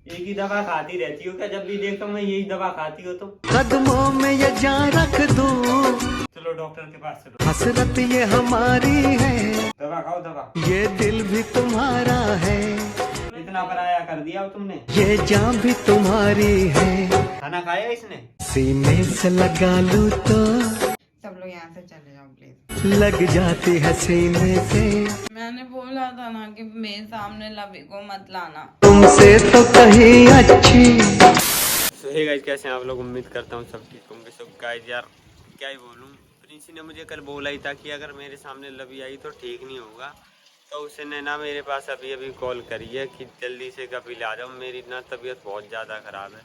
एक ही दवा खाती रहती हो क्या? जब भी देखता हूँ मैं यही दवा खाती हो तुम। कदमों में ये जान रख दूं, चलो डॉक्टर के पास चलो। हसरत ये हमारी है, दवा खाओ दवा। ये दिल भी तुम्हारा है, इतना पराया कर दिया हो तुमने। ये जान भी तुम्हारी है। खाना खाया इसने? सीने से लगा लूं तो सब लोग यहाँ से चले जाओ प्लीज। लग जाती है सीने से। मैंने बोला था ना कि मेरे सामने लवी को मत लाना। तुमसे तो कहीं अच्छी। So, hey guys, कैसे हैं आप लोग? उम्मीद करता हूँ सब ठीक होंगे। सब गाइस यार क्या ही बोलूँ, प्रिंसी ने मुझे कल बोला ही था कि अगर मेरे सामने लवी आई तो ठीक नहीं होगा। तो उसने ना मेरे पास अभी अभी कॉल करी है कि जल्दी से कपिल आ जाओ, मेरी ना तबीयत बहुत ज़्यादा ख़राब है।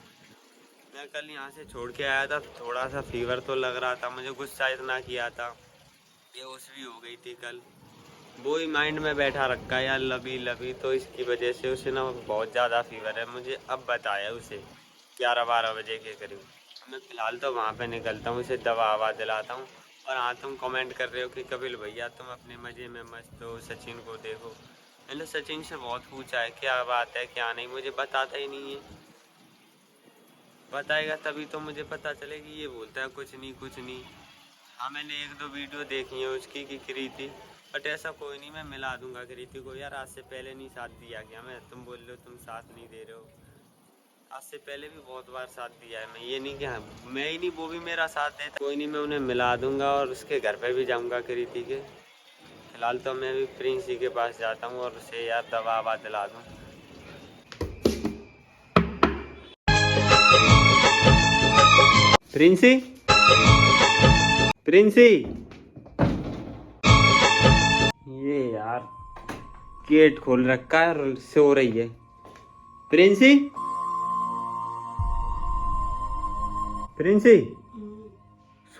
मैं कल यहाँ से छोड़ के आया था, थोड़ा सा फीवर तो लग रहा था, मुझे गुस्सा इतना किया था, बेहोश भी हो गई थी कल। वो ही माइंड में बैठा रखा है यार लवी लवी, तो इसकी वजह से उसे ना बहुत ज़्यादा फीवर है। मुझे अब बताया उसे 11-12 बजे के करीब। मैं फ़िलहाल तो वहाँ पे निकलता हूँ, उसे दवा आवा दिलाता हूँ। और हाँ, तुम कमेंट कर रहे हो कि कपिल भैया तुम अपने मज़े में मस्त हो, सचिन को देखो। मैंने सचिन से बहुत पूछा है क्या बात है क्या नहीं, मुझे बताता ही नहीं है। बताएगा तभी तो मुझे पता चलेगी। ये बोलता है कुछ नहीं कुछ नहीं। हाँ, मैंने 1-2 वीडियो देखी है उसकी कि कृति, बट ऐसा कोई नहीं, मैं मिला दूंगा कृति को। यार आज से पहले नहीं साथ दिया क्या मैं? तुम बोल रहे हो तुम साथ नहीं दे रहे हो, आज से पहले भी बहुत बार साथ दिया है। मैं ये नहीं कि हाँ मैं ही नहीं, वो भी मेरा साथ देता। कोई नहीं, मैं उन्हें मिला दूंगा और उसके घर पे भी जाऊंगा कृति के। फिलहाल तो मैं भी प्रिंसी के पास जाता हूँ और उसे यार दवा ववा दिला दूँ। प्रिंसी प्रिंसी, ये यार गेट खोल रखा है और सो रही है। प्रिंसी प्रिंसी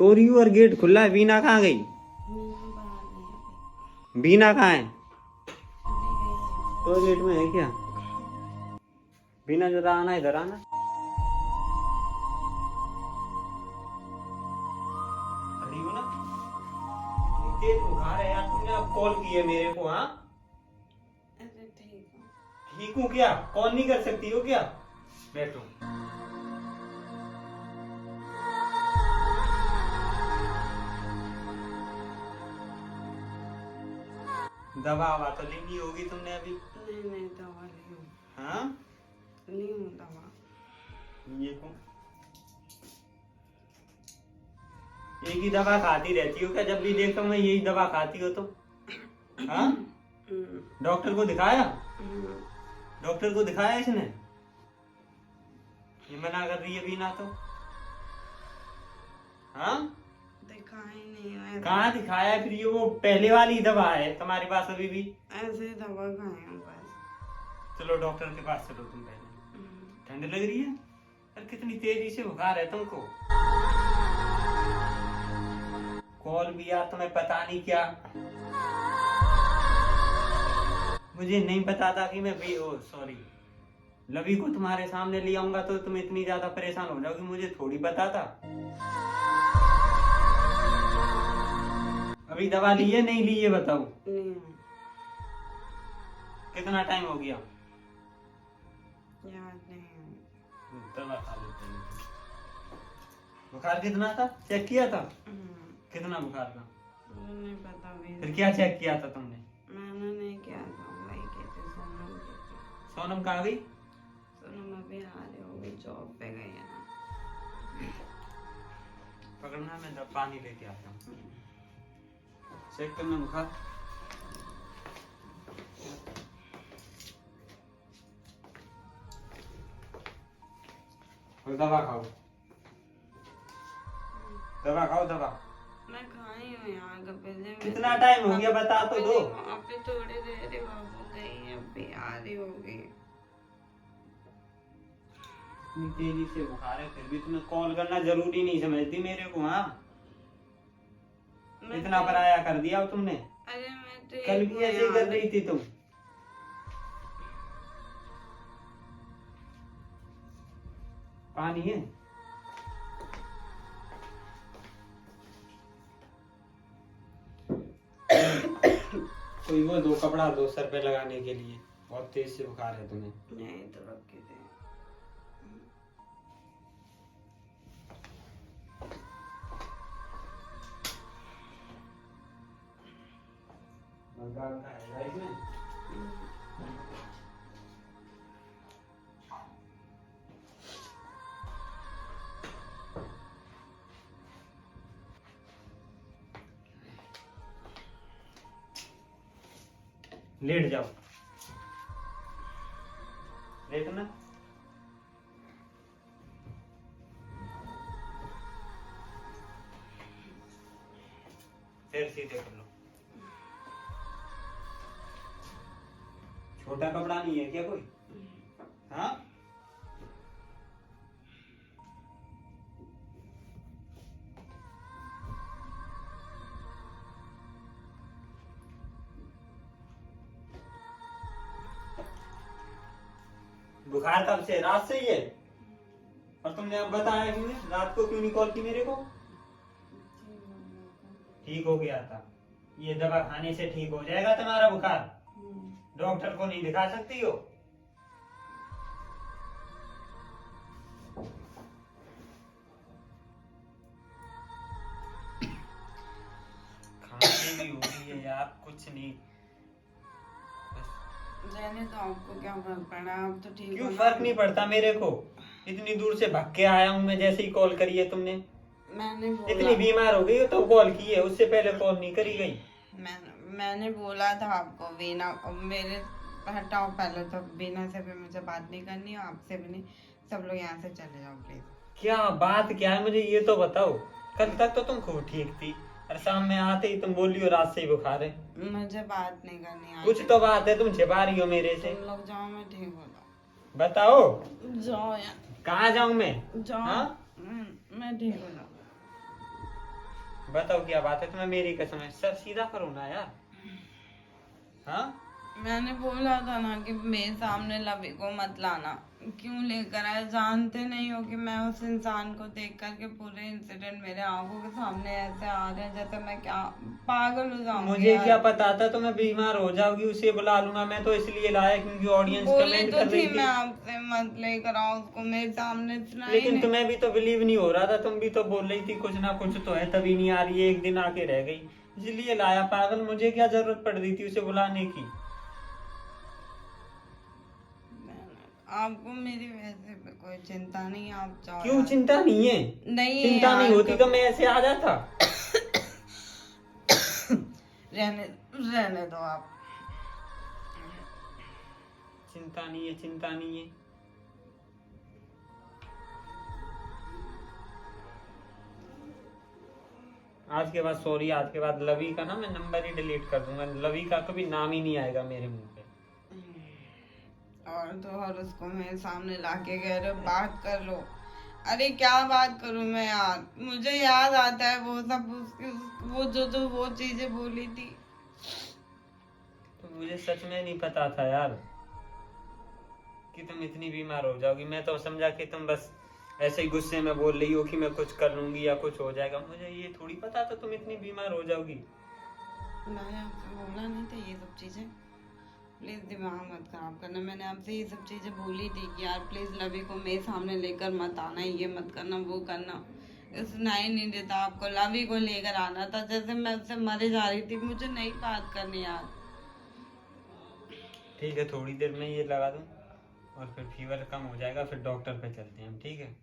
सो रही हूँ और गेट खुला है। बीना कहाँ गई? बीना कहाँ है? तो गेट में है क्या? बीना जरा आना, इधर आना। अरे हो ना, इतनी तेज बुखार है यार, तुमने अब कॉल की है मेरे को? हाँ ठीक हूँ क्या? कॉल नहीं कर सकती हो क्या? बैठो। दवा आवा तो लेनी होगी तुमने अभी? नहीं दवा ली हूँ। हाँ ली हूँ दवा। ये कौन? एक ही दवा खाती रहती हो क्या? जब भी देखता हूँ मैं यही दवा खाती हो तुम। हाँ, डॉक्टर को दिखाया? डॉक्टर को दिखाया इसने? ये मना कर रही है बीना तो। हाँ दिखाई नहीं है। कहाँ दिखाया है फिर? ये वो पहले वाली दवा है तुम्हारे पास अभी भी? ऐसे दवा खाए हूँ बस। चलो डॉक्टर के पास चलो तुम पहले। ठंड लग रही है? अरे कितनी तेजी से बुखार है तुमको। कॉल भी यार तुम्हें पता नहीं क्या, मुझे नहीं पता था कि मैं भी सॉरी लवी को तुम्हारे सामने ले आऊंगा तो तुम इतनी ज्यादा परेशान हो जाओगी, मुझे थोड़ी पता था। अभी दवा ली है नहीं ली है बताओ? नहीं कितना टाइम हो गया? याद नहीं। दवा खा लेते हैं। बुखार कितना था? चेक किया था? कितना बुखार था? नहीं पता भी। फिर क्या चेक किया था तुमने? मैंने नहीं किया था, वही कहते सोनम कहते। सोनम कहाँ गई? सोनम अभी हारे हो गई, जॉब पे गई है ना। पकड़ना, मैं पानी लेके आता हूँ। चेक करना बुखार। और दवा खाओ, दवा खाओ दवा। मैं खाई हूँ यार कपिल। कितना टाइम हो गया बता तो दो। अभी थोड़ी देर बाबू गई, अभी आधी हो गई। इतनी तेजी से बुखार है फिर भी तुम्हें कॉल करना जरूरी नहीं समझती मेरे को? हाँ इतना पराया कर दिया हो तुमने। अरे मैं तो कल भी ऐसे कर रही थी तुम। पानी है? कोई वो दो कपड़ा दो सर पे लगाने के लिए, बहुत तेज से बुखार है तुम्हें। नहीं तो रख के दे। गुलाब का है इसमें। लेट जाओ, देखना फिर सीधे कर लो। छोटा कपड़ा नहीं है क्या कोई? हाँ बुखार कब से? रात से ही है? और तुमने अब बताया क्यों नहीं? रात को क्यों नहीं कॉल की मेरे को? ठीक हो गया था, ये दवा खाने से ठीक हो जाएगा तुम्हारा बुखार। डॉक्टर को नहीं दिखा सकती हो? खांसी भी हो रही है यार, कुछ नहीं। रहने तो आपको क्या फर्क पड़ा, आप तो ठीक क्यों हो ना। फर्क नहीं पड़ता मेरे को? इतनी दूर से भाग के आया हूँ मैं, जैसे ही कॉल करी है तुमने। मैंने बोला, इतनी बीमार हो गई हो तो कॉल की है, उससे पहले कॉल नहीं करी गई। मैंने बोला था आपको वीना, मेरे हटाओ पहले तो, वीना से भी मुझे बात नहीं करनी है, आपसे भी नहीं। सब लोग यहाँ से चले जाओ प्लीज। क्या बात क्या है मुझे ये तो बताओ। कल तक तो तुम खूब ठीक थी और शाम में आते ही तुम बोली हो रात से ही बुखार है। मुझे बात नहीं करनी है। कुछ तो बात है, तुम छिपा रही हो मेरे से। तुम लोग जाओ, मैं ठीक हो जाऊँ। बताओ जाओ यार, कहाँ जाऊं मैं? जाओ। हाँ? मैं ठीक हो जाऊँ। बताओ क्या बात है तुम्हें? मेरी कसम है, सर सीधा करो ना यार। हाँ मैंने बोला था ना कि मेरे सामने लवी को मत लाना। क्यों लेकर आए? जानते नहीं हो कि मैं उस इंसान को देख करके पूरे इंसिडेंट मेरे आंखों के सामने ऐसे आ रहे हैं जैसे मैं क्या पागल हो जाऊंगी। मुझे यार। क्या पता था तुम्हें बीमार हो जाओगी, उसे बुला लूंगा। मैं तो इसलिए लाया क्योंकि ऑडियंस बोले कमेंट तो कर रही थी मैं थी। आपसे मत लेकर आओ उसको मेरे सामने, सुनाई लेकिन नहीं। तुम्हें भी तो बिलीव नहीं हो रहा था, तुम भी तो बोल रही थी कुछ ना कुछ तो है तभी नहीं आ रही है, एक दिन आके रह गई, इसलिए लाया। पागल, मुझे क्या जरूरत पड़ रही थी उसे बुलाने की? आपको मेरी वैसे भी कोई चिंता नहीं, आप जाओ। क्यों यार। चिंता नहीं है? नहीं चिंता यार, नहीं होती तो मैं ऐसे आ जाता। रहने दो आप। चिंता नहीं है, चिंता नहीं है। आज के बाद सॉरी, आज के बाद लवी का ना मैं नंबर ही डिलीट कर दूंगा। लवी का कभी नाम ही नहीं आएगा मेरे मुंह पे। और तो और उसको मेरे सामने लाके कह रहे हो बात कर लो। अरे क्या बात करूं मैं यार, मुझे याद आता है वो सब वो जो वो चीजें बोली थी। तो मुझे सच में नहीं पता था यार कि तुम इतनी बीमार हो जाओगी। मैं तो समझा कि तुम बस ऐसे ही गुस्से में बोल रही हो कि मैं कुछ कर लूंगी या कुछ हो जाएगा। मुझे ये थोड़ी पता था तुम इतनी बीमार हो जाओगी। मैंने आपसे बोला नहीं था ये सब चीजें, प्लीज दिमाग मत खराब करना। मैंने आपसे ये सब चीजें बोली थी कि यार प्लीज लवी को मेरे सामने लेकर मत आना, ये मत करना, वो करना। सुनाई नहीं देता आपको, लवी को लेकर आना था। जैसे मैं उससे मरे जा रही थी, मुझे नहीं बात करनी यार। ठीक है, थोड़ी देर में ये लगा दूं और फिर फीवर कम हो जाएगा, फिर डॉक्टर पे चलते हैं हम, ठीक है?